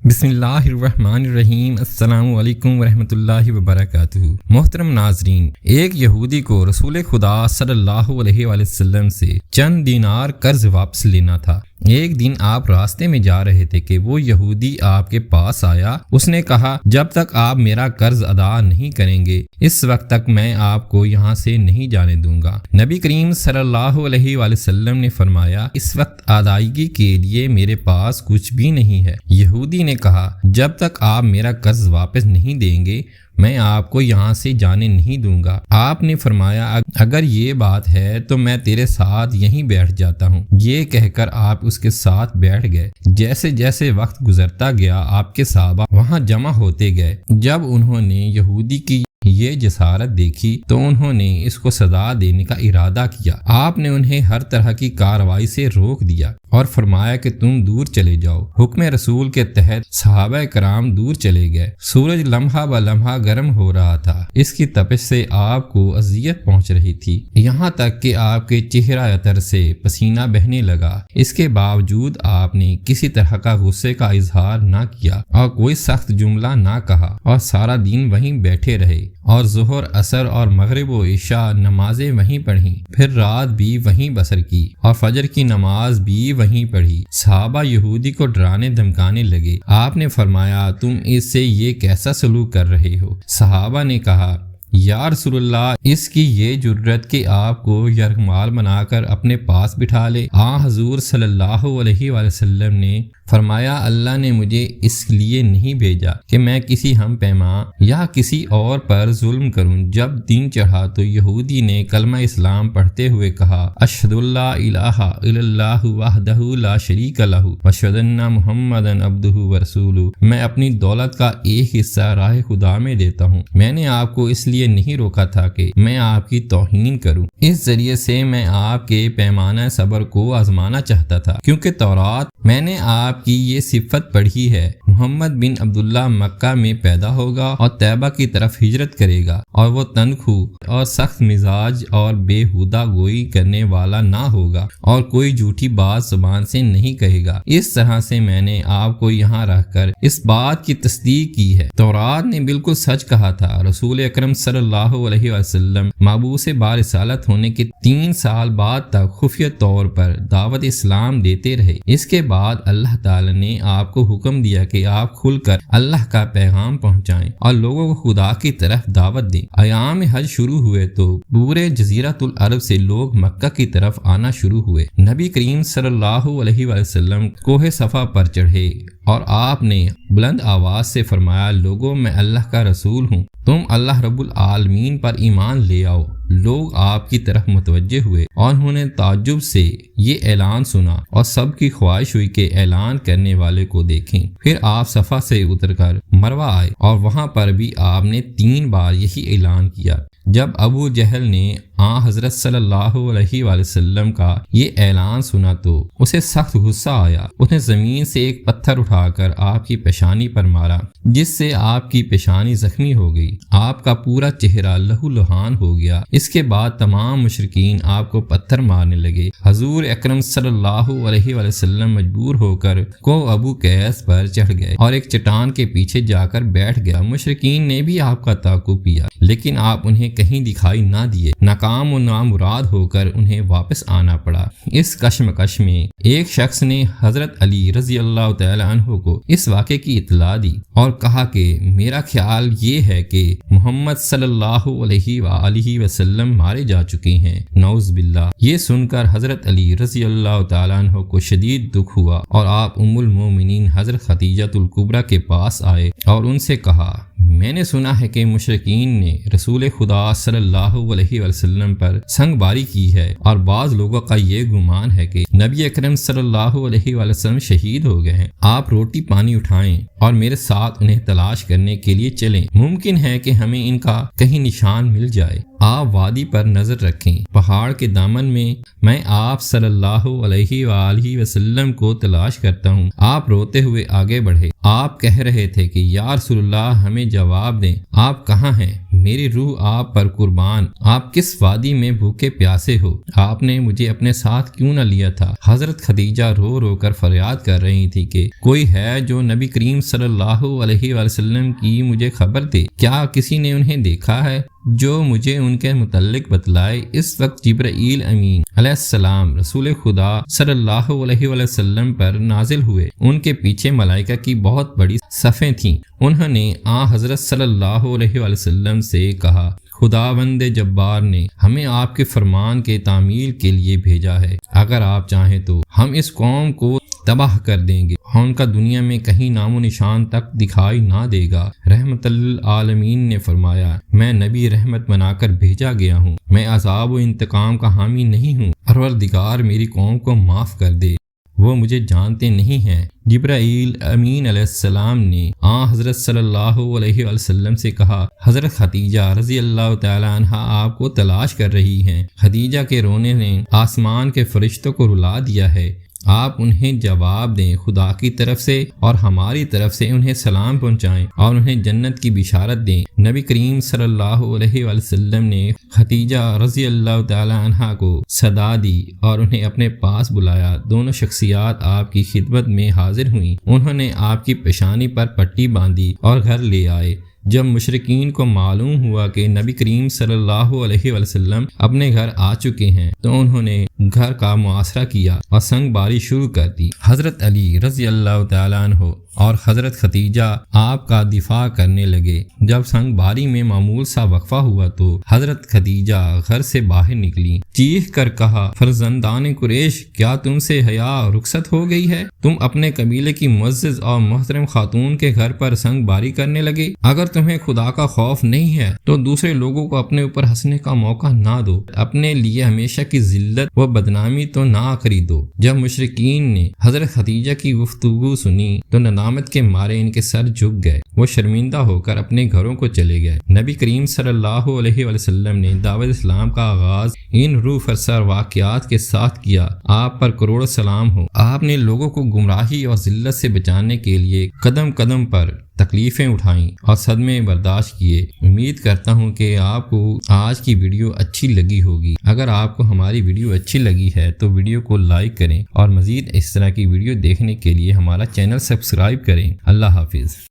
بسم اللہ الرحمن الرحیم۔ السلام علیکم ورحمۃ اللہ وبرکاتہ۔ محترم ناظرین، ایک یہودی کو رسول خدا صلی اللہ علیہ وآلہ وسلم سے چند دینار قرض واپس لینا تھا۔ ایک دن آپ راستے میں جا رہے تھے کہ وہ یہودی آپ کے پاس آیا۔ اس نے کہا، جب تک آپ میرا قرض ادا نہیں کریں گے اس وقت تک میں آپ کو یہاں سے نہیں جانے دوں گا۔ نبی کریم صلی اللہ علیہ وآلہ وسلم نے فرمایا، اس وقت ادائیگی کے لیے میرے پاس کچھ بھی نہیں ہے۔ یہودی نے کہا، جب تک آپ میرا قرض واپس نہیں دیں گے میں آپ کو یہاں سے جانے نہیں دوں گا۔ آپ نے فرمایا، اگر یہ بات ہے تو میں تیرے ساتھ یہیں بیٹھ جاتا ہوں۔ یہ کہہ کر آپ اس کے ساتھ بیٹھ گئے۔ جیسے جیسے وقت گزرتا گیا آپ کے صحابہ وہاں جمع ہوتے گئے۔ جب انہوں نے یہودی کی یہ جسارت دیکھی تو انہوں نے اس کو سزا دینے کا ارادہ کیا۔ آپ نے انہیں ہر طرح کی کارروائی سے روک دیا اور فرمایا کہ تم دور چلے جاؤ۔ حکم رسول کے تحت صحابہ کرام دور چلے گئے۔ سورج لمحہ بہ لمحہ گرم ہو رہا تھا۔ اس کی تپش سے آپ کو اذیت پہنچ رہی تھی، یہاں تک کہ آپ کے چہرہ عطر سے پسینہ بہنے لگا۔ اس کے باوجود آپ نے کسی طرح کا غصے کا اظہار نہ کیا اور کوئی سخت جملہ نہ کہا اور سارا دن وہیں بیٹھے رہے اور ظہر، عصر اور مغرب و عشاء نمازیں وہیں پڑھیں، پھر رات بھی وہیں بسر کی اور فجر کی نماز بھی وہیں پڑھی۔ صحابہ یہودی کو ڈرانے دھمکانے لگے۔ آپ نے فرمایا، تم اس سے یہ کیسا سلوک کر رہے ہو؟ صحابہ نے کہا، یا رسول اللہ، اس کی یہ جرت کہ آپ کو یرغمال بنا کر اپنے پاس بٹھا لے۔ حضور صلی اللہ علیہ وآلہ وسلم نے فرمایا، اللہ نے مجھے اس لیے نہیں بھیجا کہ میں کسی ہم پیما یا کسی اور پر ظلم کروں۔ جب دن چڑھا تو یہودی نے کلمہ اسلام پڑھتے ہوئے کہا، اشہد اللہ الہ الا اللہ وحدہ لا شریک لہ واشہد ان محمدا عبدہ ورسولہ۔ میں اپنی دولت کا ایک حصہ راہ خدا میں دیتا ہوں۔ میں نے آپ کو اس لیے نہیں روکا تھا کہ میں آپ کی توہین کروں، اس ذریعے سے میں آپ کے پیمانہ صبر کو آزمانا چاہتا تھا، کیونکہ تورات میں نے آپ کی یہ صفت پڑھی ہے، محمد بن عبداللہ مکہ میں پیدا ہوگا اور طیبہ کی طرف ہجرت کرے گا، اور وہ تنخو اور سخت مزاج اور بےہودہ گوئی کرنے والا نہ ہوگا اور کوئی جھوٹی بات زبان سے نہیں کہے گا۔ اس طرح سے میں نے آپ کو یہاں رکھ کر اس بات کی تصدیق کی ہے۔ تورات نے بالکل سچ کہا تھا۔ رسول اکرم صلی اللہ علیہ وسلم مبعوث برسالت ہونے کے 3 سال بعد تک خفیہ طور پر دعوت اسلام دیتے رہے۔ اس کے بعد اللہ تعالی نے آپ کو حکم دیا کہ آپ کھل کر اللہ کا پیغام پہنچائیں اور لوگوں کو خدا کی طرف دعوت دیں۔ ایام حج شروع ہوئے تو پورے جزیرۃ العرب سے لوگ مکہ کی طرف آنا شروع ہوئے۔ نبی کریم صلی اللہ علیہ وسلم کوہ صفا پر چڑھے اور آپ نے بلند آواز سے فرمایا، لوگوں میں اللہ کا رسول ہوں، تم اللہ رب العالمین پر ایمان لے آؤ۔ لوگ آپ کی طرف متوجہ ہوئے اور انہوں نے تعجب سے یہ اعلان سنا اور سب کی خواہش ہوئی کہ اعلان کرنے والے کو دیکھیں۔ پھر آپ صفا سے اتر کر مروہ آئے اور وہاں پر بھی آپ نے 3 بار یہی اعلان کیا۔ جب ابو جہل نے حضرت صلی اللہ علیہ وآلہ وسلم کا یہ اعلان سنا تو اسے سخت غصہ آیا۔ اس نے زمین سے ایک پتھر اٹھا کر آپ کی پیشانی پر مارا، جس سے آپ کی پیشانی زخمی ہو گئی۔ آپ کا پورا چہرہ لہو لہان ہو گیا۔ اس کے بعد تمام مشرکین آپ کو پتھر مارنے لگے۔ حضور اکرم صلی اللہ علیہ وآلہ وسلم مجبور ہو کر کو ابو قیس پر چڑھ گئے اور ایک چٹان کے پیچھے جا کر بیٹھ گیا۔ مشرکین نے بھی آپ کا تعاقب کیا، لیکن آپ انہیں کہیں دکھائی نہ دیے۔ ناکام و نامراد ہو کر انہیں واپس آنا پڑا۔ اس کشمکش میں ایک شخص نے حضرت علی رضی اللہ تعالی عنہ کو اس واقعے کی اطلاع دی اور کہا کہ میرا خیال یہ ہے کہ محمد صلی اللہ علیہ وآلہ وسلم مارے جا چکے ہیں، نعوذ باللہ۔ یہ سن کر حضرت علی رضی اللہ تعالی عنہ کو شدید دکھ ہوا اور آپ ام المومنین حضرت خدیجہ الکبریٰ کے پاس آئے اور ان سے کہا، میں نے سنا ہے کہ مشرکین نے رسول خدا صلی اللہ علیہ وسلم پر سنگ باری کی ہے، اور بعض لوگوں کا یہ گمان ہے کہ نبی اکرم صلی اللہ علیہ وسلم شہید ہو گئے ہیں۔ آپ روٹی پانی اٹھائیں اور میرے ساتھ انہیں تلاش کرنے کے لیے چلیں، ممکن ہے کہ ہمیں ان کا کہیں نشان مل جائے۔ آپ وادی پر نظر رکھیں، پہاڑ کے دامن میں آپ صلی اللہ علیہ وآلہ وسلم کو تلاش کرتا ہوں۔ آپ روتے ہوئے آگے بڑھے۔ آپ کہہ رہے تھے کہ یا رسول اللہ، ہمیں جواب دیں، آپ کہاں ہیں؟ میری روح آپ پر قربان، آپ کس وادی میں بھوکے پیاسے ہو؟ آپ نے مجھے اپنے ساتھ کیوں نہ لیا تھا؟ حضرت خدیجہ رو رو کر فریاد کر رہی تھی کہ کوئی ہے جو نبی کریم صلی اللہ علیہ وآلہ وسلم کی مجھے خبر دے، کیا کسی نے انہیں دیکھا ہے جو مجھے ان کے متعلق بتلائے۔ اس وقت جبرائیل امین علیہ السلام رسول خدا صلی اللہ علیہ وآلہ وسلم پر نازل ہوئے۔ ان کے پیچھے ملائکہ کی بہت بڑی صفیں تھیں۔ انہوں نے حضرت صلی اللہ علیہ وآلہ وسلم سے کہا، خداوند جبار نے ہمیں آپ کے فرمان کے تعمیل کے لیے بھیجا ہے، اگر آپ چاہیں تو ہم اس قوم کو تباہ کر دیں گے اور ان کا دنیا میں کہیں نام و نشان تک دکھائی نہ دے گا۔ رحمت للعالمین نے فرمایا، میں نبی رحمت بنا کر بھیجا گیا ہوں، میں عذاب و انتقام کا حامی نہیں ہوں، پروردگار میری قوم کو معاف کر دے، وہ مجھے جانتے نہیں ہیں۔ جبرائیل امین علیہ السلام نے حضرت صلی اللہ علیہ وسلم سے کہا، حضرت خدیجہ رضی اللہ تعالی عنہ آپ کو تلاش کر رہی ہیں۔ خدیجہ کے رونے نے آسمان کے فرشتوں کو رلا دیا ہے، آپ انہیں جواب دیں، خدا کی طرف سے اور ہماری طرف سے انہیں سلام پہنچائیں اور انہیں جنت کی بشارت دیں۔ نبی کریم صلی اللہ علیہ وسلم نے خدیجہ رضی اللہ تعالی عنہ کو صدا دی اور انہیں اپنے پاس بلایا۔ دونوں شخصیات آپ کی خدمت میں حاضر ہوئیں۔ انہوں نے آپ کی پیشانی پر پٹی باندھی اور گھر لے آئے۔ جب مشرکین کو معلوم ہوا کہ نبی کریم صلی اللہ علیہ وسلم اپنے گھر آ چکے ہیں تو انہوں نے گھر کا محاصرہ کیا اور سنگ باری شروع کر دی۔ حضرت علی رضی اللہ تعالیٰ عنہ اور حضرت خدیجہ آپ کا دفاع کرنے لگے۔ جب سنگ باری میں معمول سا وقفہ ہوا تو حضرت خدیجہ گھر سے باہر نکلی، چیخ کر کہا، فرزندان قریش، کیا تم سے حیا رخصت ہو گئی ہے؟ تم اپنے قبیلے کی معزز اور محترم خاتون کے گھر پر سنگ باری کرنے لگے۔ اگر تمہیں خدا کا خوف نہیں ہے تو دوسرے لوگوں کو اپنے اوپر ہنسنے کا موقع نہ دو، اپنے لیے ہمیشہ کی ذلت و بدنامی تو نہ خریدو۔ جب مشرکین نے حضرت خدیجہ کی گفتگو سنی تو ندامت کے مارے ان کے سر جھک گئے، وہ شرمندہ ہو کر اپنے گھروں کو چلے گئے۔ نبی کریم صلی اللہ علیہ وسلم نے دعوت اسلام کا آغاز ان روح فرسا واقعات کے ساتھ کیا۔ آپ پر کروڑ سلام ہو۔ آپ نے لوگوں کو گمراہی اور ذلت سے بچانے کے لیے قدم قدم پر تکلیفیں اٹھائیں اور صدمے برداشت کیے۔ امید کرتا ہوں کہ آپ کو آج کی ویڈیو اچھی لگی ہوگی۔ اگر آپ کو ہماری ویڈیو اچھی لگی ہے تو ویڈیو کو لائک کریں اور مزید اس طرح کی ویڈیو دیکھنے کے لیے ہمارا چینل سبسکرائب کریں۔ اللہ حافظ۔